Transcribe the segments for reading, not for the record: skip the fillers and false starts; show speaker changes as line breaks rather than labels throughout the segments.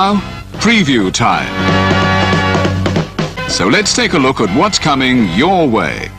Now, preview time. So let's take a look at what's coming your way.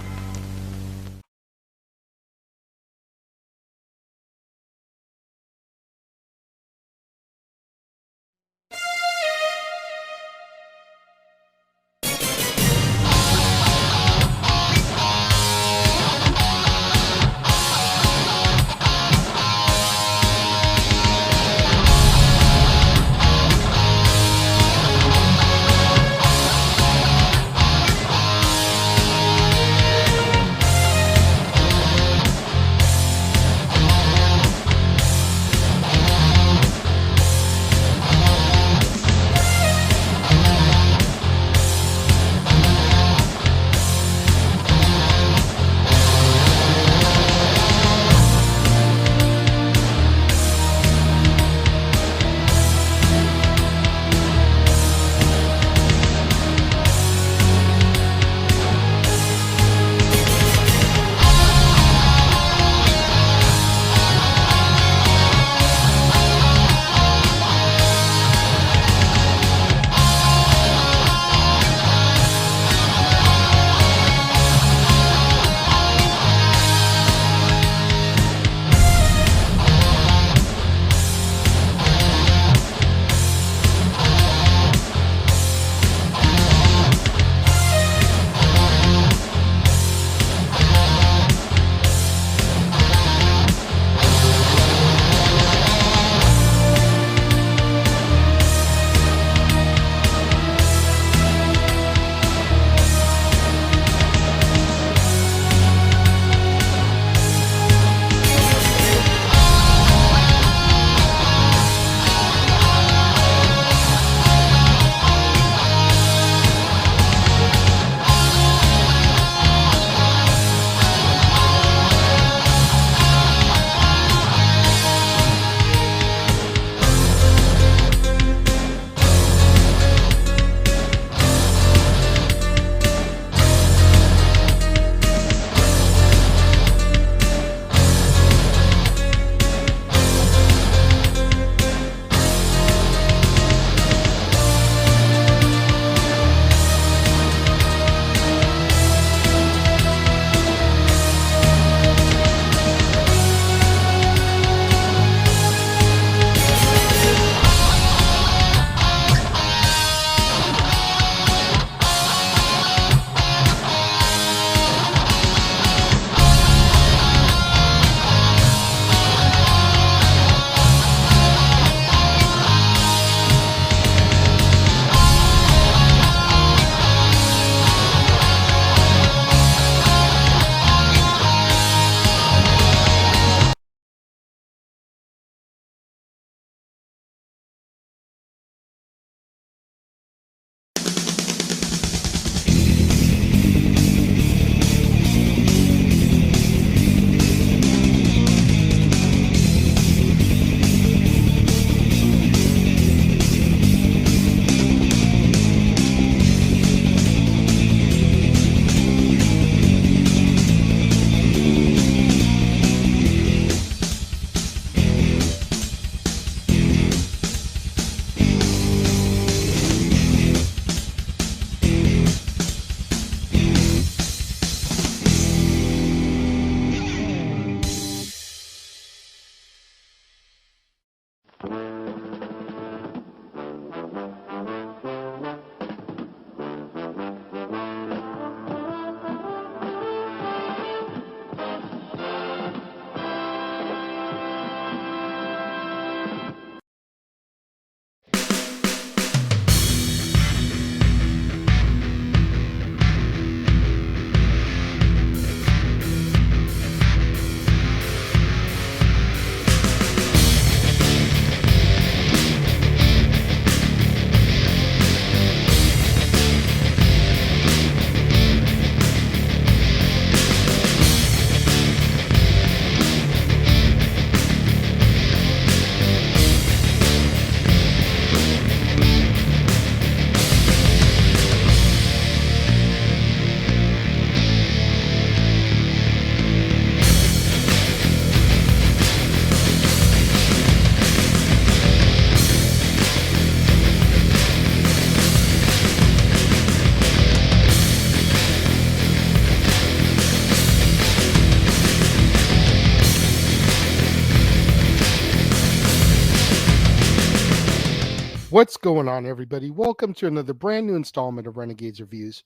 What's going on, everybody? Welcome to another brand new installment of Renegades Reviews,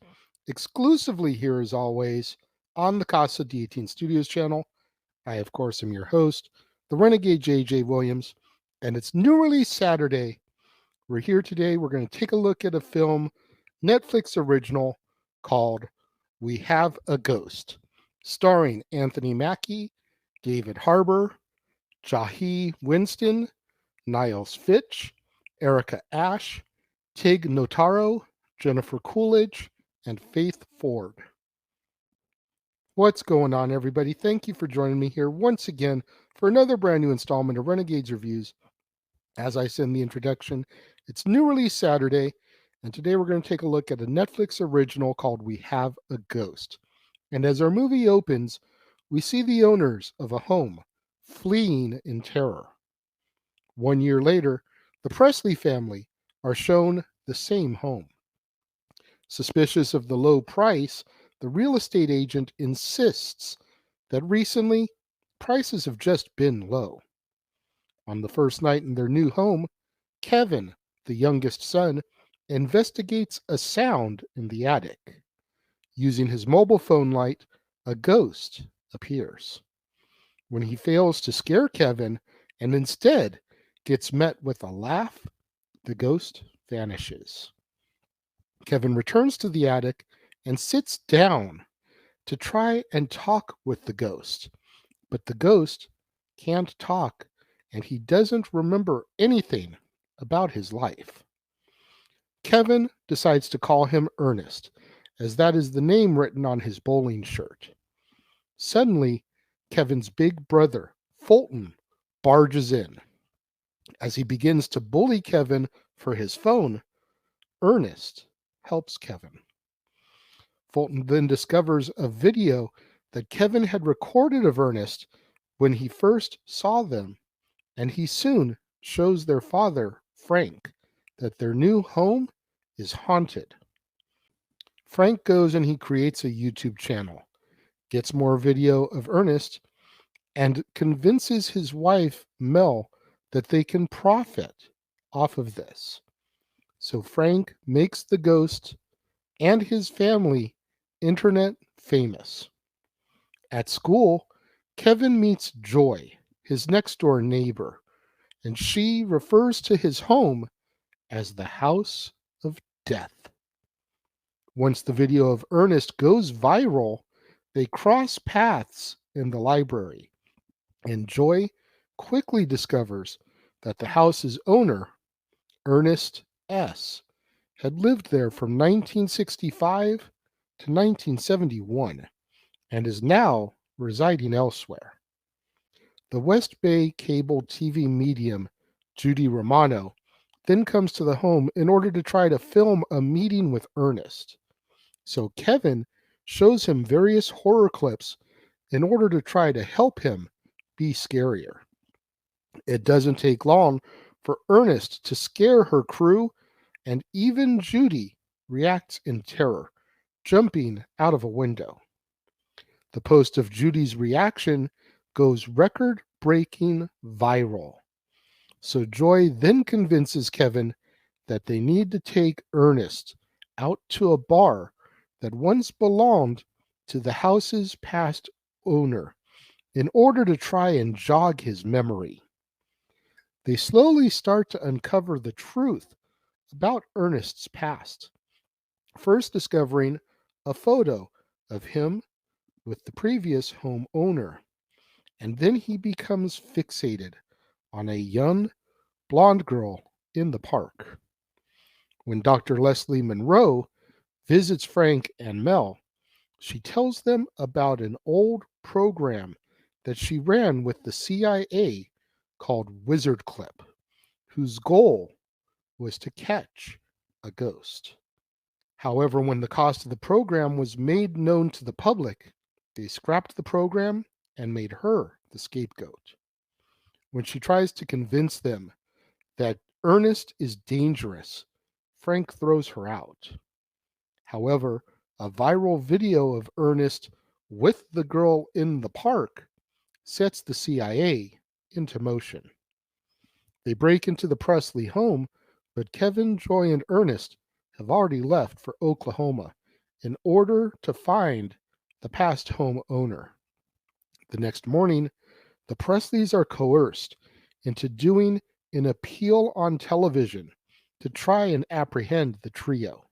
exclusively here as always on the Casa D18 Studios channel. I, of course, am your host, the Renegade JJ Williams, and it's New Release Saturday. We're here today. We're going to take a look at a film, Netflix original, called We Have a Ghost, starring Anthony Mackie, David Harbour, Jahi Winston, Niles Fitch, Erica Ashe, Tig Notaro, Jennifer Coolidge, and Faith Ford. What's going on, everybody? Thank you for joining me here once again for another brand new installment of Renegades Reviews. As I said in the introduction, it's New Release Saturday, and today we're going to take a look at a Netflix original called We Have a Ghost. And as our movie opens, we see the owners of a home fleeing in terror. 1 year later, the Presley family are shown the same home. Suspicious of the low price, the real estate agent insists that recently prices have just been low. On the first night in their new home, Kevin, the youngest son, investigates a sound in the attic. Using his mobile phone light, a ghost appears. When he fails to scare Kevin and instead gets met with a laugh, the ghost vanishes. Kevin returns to the attic and sits down to try and talk with the ghost. But the ghost can't talk, and he doesn't remember anything about his life. Kevin decides to call him Ernest, as that is the name written on his bowling shirt. Suddenly, Kevin's big brother, Fulton, barges in. As he begins to bully Kevin for his phone, Ernest helps Kevin. Fulton then discovers a video that Kevin had recorded of Ernest when he first saw them, and he soon shows their father, Frank, that their new home is haunted. Frank goes and he creates a YouTube channel, gets more video of Ernest, and convinces his wife, Mel, that they can profit off of this. So Frank makes the ghost and his family internet famous. At school, Kevin meets Joy, his next door neighbor, and she refers to his home as the House of Death. Once the video of Ernest goes viral, they cross paths in the library, and Joy quickly discovers that the house's owner, Ernest S., had lived there from 1965 to 1971 and is now residing elsewhere. The West Bay cable TV medium, Judy Romano, then comes to the home in order to try to film a meeting with Ernest. So Kevin shows him various horror clips in order to try to help him be scarier. It doesn't take long for Ernest to scare her crew, and even Judy reacts in terror, jumping out of a window. The post of Judy's reaction goes record-breaking viral. So Joy then convinces Kevin that they need to take Ernest out to a bar that once belonged to the house's past owner in order to try and jog his memory. They slowly start to uncover the truth about Ernest's past, first discovering a photo of him with the previous home owner, and then he becomes fixated on a young blonde girl in the park. When Dr. Leslie Monroe visits Frank and Mel, she tells them about an old program that she ran with the CIA called Wizard Clip, whose goal was to catch a ghost. However, when the cost of the program was made known to the public, they scrapped the program and made her the scapegoat. When she tries to convince them that Ernest is dangerous, Frank throws her out. However, a viral video of Ernest with the girl in the park sets the CIA into motion. They break into the Presley home, But Kevin, Joy, and Ernest have already left for Oklahoma in order to find the past home owner. The next morning, the Presleys are coerced into doing an appeal on television to try and apprehend the trio.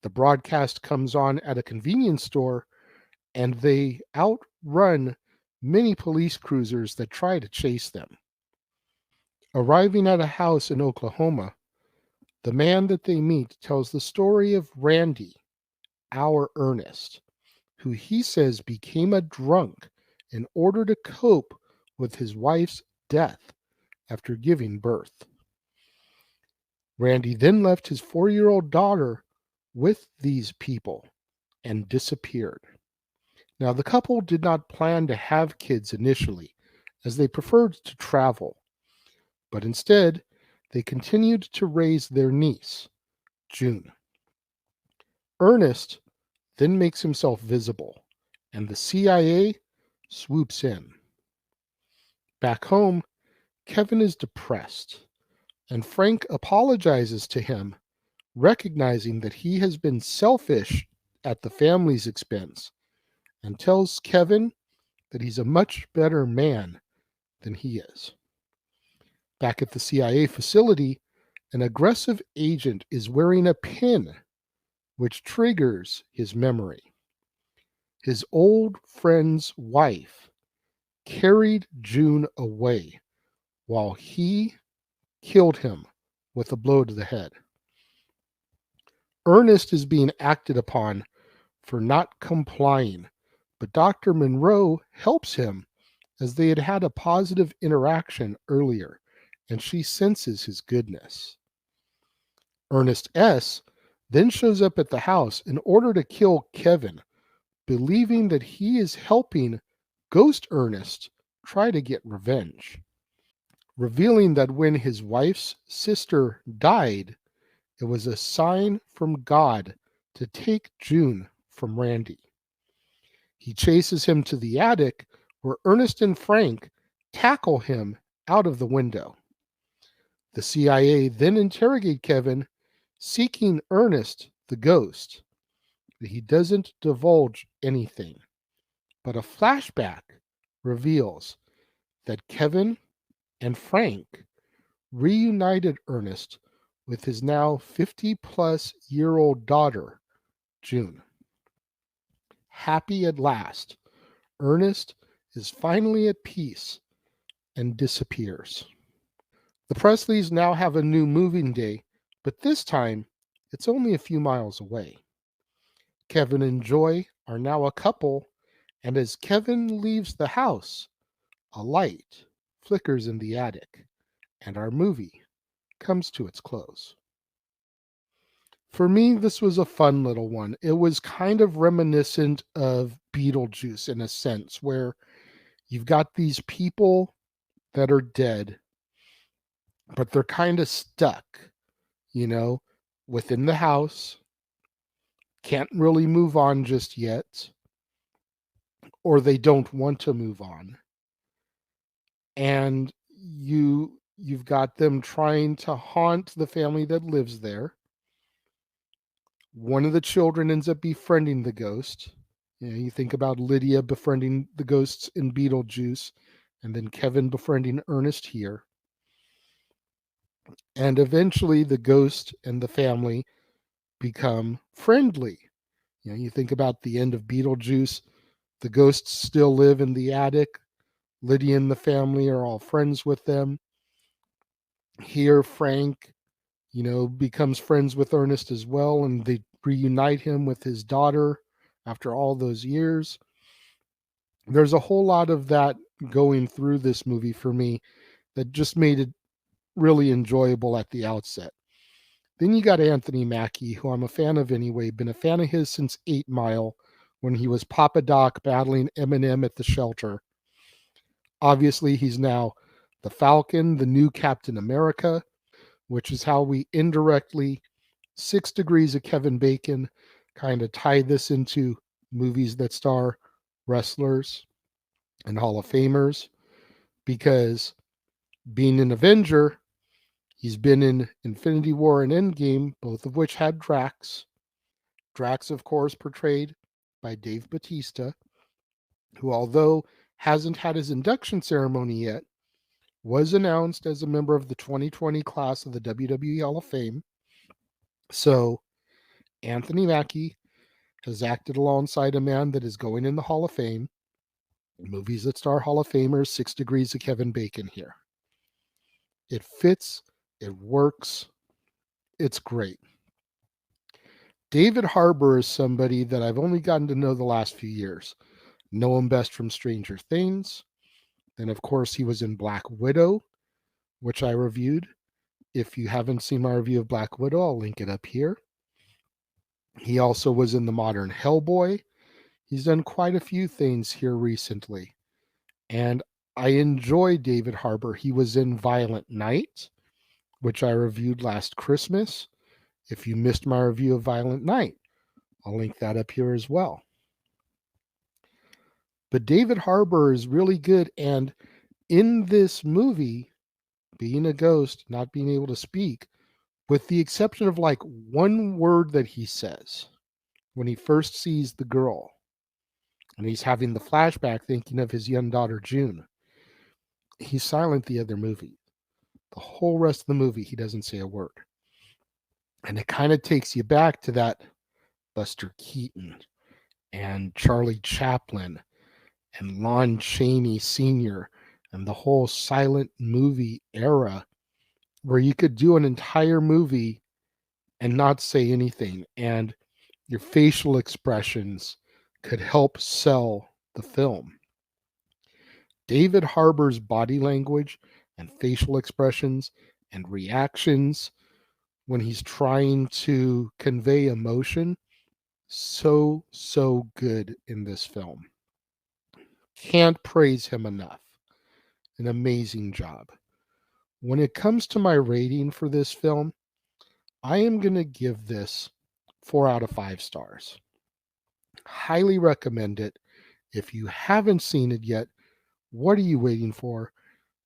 The broadcast comes on at a convenience store, and they outrun many police cruisers that try to chase them. Arriving at a house in Oklahoma, the man that they meet tells the story of Randy, our Ernest, who he says became a drunk in order to cope with his wife's death after giving birth. Randy then left his 4-year-old daughter with these people and disappeared. Now, the couple did not plan to have kids initially, as they preferred to travel, but instead they continued to raise their niece, June. Ernest then makes himself visible, and the CIA swoops in. Back home, Kevin is depressed, and Frank apologizes to him, recognizing that he has been selfish at the family's expense, and tells Kevin that he's a much better man than he is. Back at the CIA facility, an aggressive agent is wearing a pin, which triggers his memory. His old friend's wife carried June away while he killed him with a blow to the head. Ernest is being acted upon for not complying, but Dr. Monroe helps him as they had had a positive interaction earlier, and she senses his goodness. Ernest S. then shows up at the house in order to kill Kevin, believing that he is helping Ghost Ernest try to get revenge, revealing that when his wife's sister died, it was a sign from God to take June from Randy. He chases him to the attic where Ernest and Frank tackle him out of the window. The CIA then interrogate Kevin, seeking Ernest, the ghost. But he doesn't divulge anything. But a flashback reveals that Kevin and Frank reunited Ernest with his now 50-plus-year-old daughter, June. Happy at last, Ernest is finally at peace and disappears. The Presleys now have a new moving day, but this time it's only a few miles away. Kevin and Joy are now a couple, and as Kevin leaves the house, a light flickers in the attic, and our movie comes to its close. For me, this was a fun little one. It was kind of reminiscent of Beetlejuice in a sense, where you've got these people that are dead, but they're kind of stuck, within the house, can't really move on just yet, or they don't want to move on. And you've got them trying to haunt the family that lives there. One of the children ends up befriending the ghost. You think about Lydia befriending the ghosts in Beetlejuice, and then Kevin befriending Ernest here. And eventually the ghost and the family become friendly. You think about the end of Beetlejuice, the ghosts still live in the attic. Lydia and the family are all friends with them. Here, Frank, becomes friends with Ernest as well, and they reunite him with his daughter after all those years. There's a whole lot of that going through this movie for me that just made it really enjoyable at the outset. Then you got Anthony Mackie, who I'm a fan of anyway, been a fan of his since 8 Mile, when he was Papa Doc battling Eminem at the shelter. Obviously, he's now the Falcon, the new Captain America, which is how we indirectly, 6 Degrees of Kevin Bacon, kind of tie this into movies that star wrestlers and Hall of Famers, because being an Avenger, He's been in Infinity War and Endgame, both of which had Drax. Drax, of course, portrayed by Dave Bautista, who, although hasn't had his induction ceremony yet, was announced as a member of the 2020 class of the WWE Hall of Fame. So Anthony Mackie has acted alongside a man that is going in the Hall of Fame. Movies that star Hall of Famers, 6 Degrees of Kevin Bacon here. It fits, it works, it's great. David Harbour is somebody that I've only gotten to know the last few years. Know him best from Stranger Things. Then, of course, he was in Black Widow, which I reviewed. If you haven't seen my review of Black Widow, I'll link it up here. He also was in the modern Hellboy. He's done quite a few things here recently. And I enjoy David Harbour. He was in Violent Night, which I reviewed last Christmas. If you missed my review of Violent Night, I'll link that up here as well. But David Harbour is really good. And in this movie, being a ghost, not being able to speak, with the exception of like one word that he says when he first sees the girl, and he's having the flashback thinking of his young daughter, June, he's silent the other movie. The whole rest of the movie, he doesn't say a word. And it kind of takes you back to that Buster Keaton and Charlie Chaplin and Lon Chaney Sr. and the whole silent movie era where you could do an entire movie and not say anything, and your facial expressions could help sell the film. David Harbour's body language and facial expressions and reactions when he's trying to convey emotion, so good in this film. Can't praise him enough. An amazing job. When it comes to my rating for this film, I am going to give this 4 out of 5 stars. Highly recommend it. If you haven't seen it yet, what are you waiting for?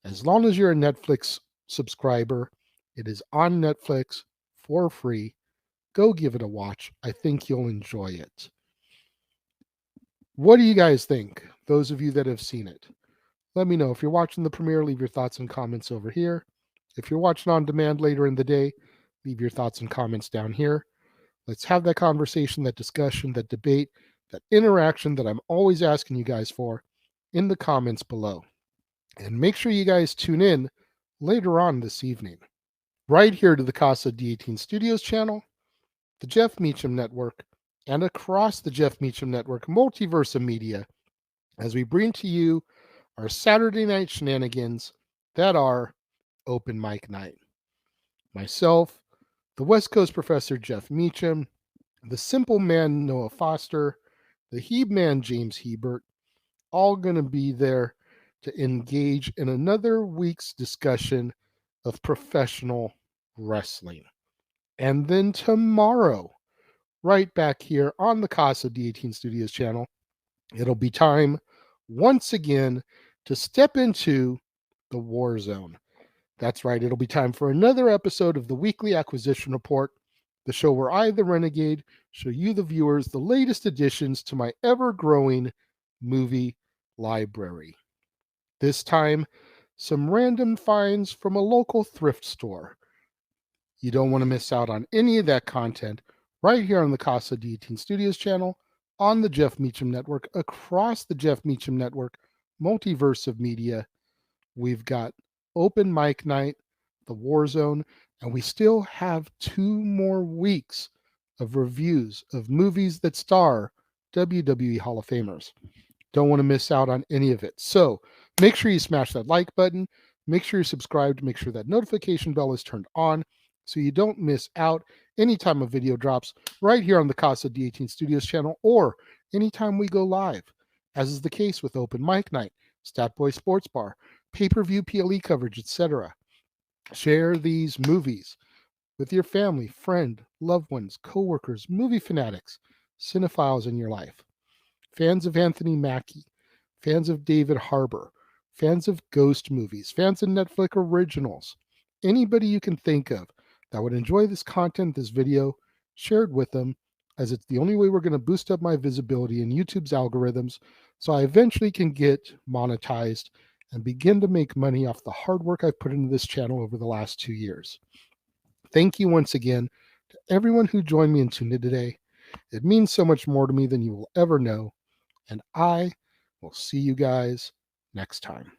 As long as you're a Netflix subscriber, it is on Netflix for free. Go give it a watch. I think you'll enjoy it. What do you guys think? Those of you that have seen it. Let me know. If you're watching the premiere, leave your thoughts and comments over here. If you're watching on demand later in the day, leave your thoughts and comments down here. Let's have that conversation, that discussion, that debate, that interaction that I'm always asking you guys for in the comments below. And make sure you guys tune in later on this evening, right here to the Casa D18 Studios channel, the Jeff Meacham Network, and across the Jeff Meacham Network multiverse of media, as we bring to you our Saturday night shenanigans that are Open Mic Night. Myself, the West Coast Professor Jeff Meacham, the Simple Man Noah Foster, the Heeb Man James Hebert, all going to be there to engage in another week's discussion of professional wrestling. And then tomorrow, right back here on the Casa D18 Studios channel, it'll be time once again to step into the war zone. That's right, it'll be time for another episode of the Weekly Acquisition Report, the show where I, the Renegade, show you, the viewers, the latest additions to my ever-growing movie library. This time, some random finds from a local thrift store. You don't want to miss out on any of that content right here on the Casa D18 Studios channel, on the Jeff Meacham Network, across the Jeff Meacham Network, multiverse of media. We've got Open Mic Night, the War Zone, and we still have 2 more weeks of reviews of movies that star WWE Hall of Famers. Don't want to miss out on any of it. So make sure you smash that like button. Make sure you're subscribed. Make sure that notification bell is turned on so you don't miss out anytime a video drops right here on the Casa D18 Studios channel, or anytime we go live, as is the case with Open Mic Night, Stat Boy Sports Bar, pay-per-view PLE coverage, etc. Share these movies with your family, friend, loved ones, coworkers, movie fanatics, cinephiles in your life. Fans of Anthony Mackie, fans of David Harbour, fans of ghost movies, fans of Netflix originals, Anybody you can think of that would enjoy this content, this video, share it with them, as it's the only way we're going to boost up my visibility in YouTube's algorithms so I eventually can get monetized and begin to make money off the hard work I've put into this channel over the last 2 years. Thank you once again to everyone who joined me and tuned in today. It means so much more to me than you will ever know, and I will see you guys next time.